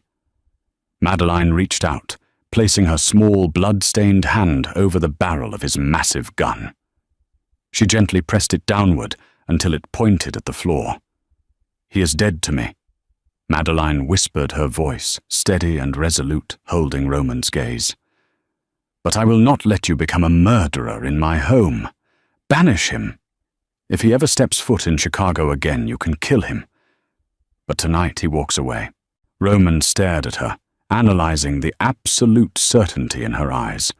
Madeline reached out, placing her small, blood-stained hand over the barrel of his massive gun. She gently pressed it downward until it pointed at the floor. "He is dead to me," Madeline whispered, her voice steady and resolute, holding Roman's gaze. "But I will not let you become a murderer in my home. Banish him. If he ever steps foot in Chicago again, you can kill him." But tonight he walks away. Roman stared at her, analyzing the absolute certainty in her eyes.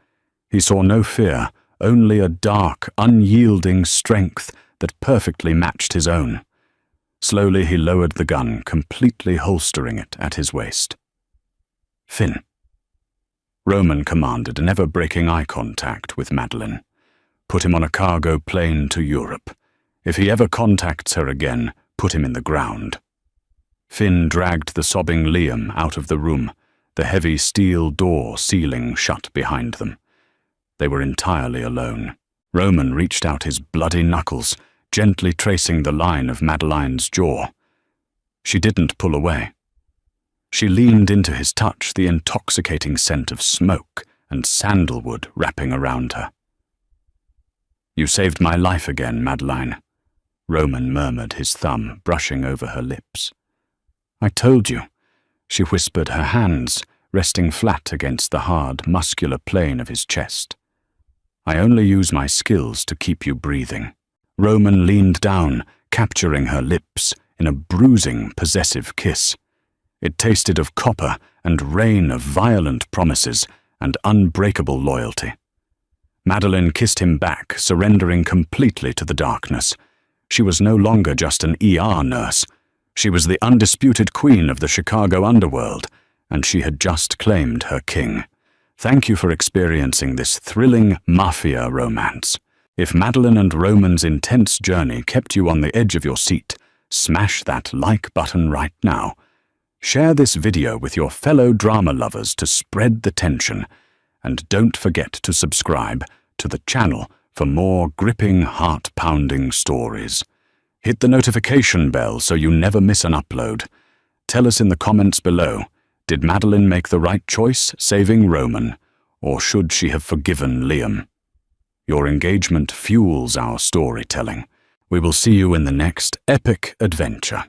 He saw no fear, only a dark, unyielding strength that perfectly matched his own. Slowly he lowered the gun, completely holstering it at his waist. "Finn," Roman commanded, never breaking eye contact with Madeline. "Put him on a cargo plane to Europe. If he ever contacts her again, put him in the ground. Finn dragged the sobbing Liam out of the room, the heavy steel door sealing shut behind them. They were entirely alone. Roman reached out his bloody knuckles, gently tracing the line of Madeline's jaw. She didn't pull away. She leaned into his touch, the intoxicating scent of smoke and sandalwood wrapping around her. "You saved my life again, Madeline," Roman murmured, his thumb brushing over her lips. "I told you," she whispered, her hands resting flat against the hard, muscular plane of his chest. "I only use my skills to keep you breathing." Roman leaned down, capturing her lips in a bruising, possessive kiss. It tasted of copper and rain of violent promises and unbreakable loyalty. Madeline kissed him back, surrendering completely to the darkness. She was no longer just an ER nurse. She was the undisputed queen of the Chicago underworld, and she had just claimed her king. Thank you for experiencing this thrilling Mafia romance. If Madeline and Roman's intense journey kept you on the edge of your seat, smash that like button right now. Share this video with your fellow drama lovers to spread the tension. And don't forget to subscribe to the channel for more gripping, heart-pounding stories. Hit the notification bell so you never miss an upload. Tell us in the comments below, did Madeline make the right choice, saving Roman, or should she have forgiven Liam? Your engagement fuels our storytelling. We will see you in the next epic adventure.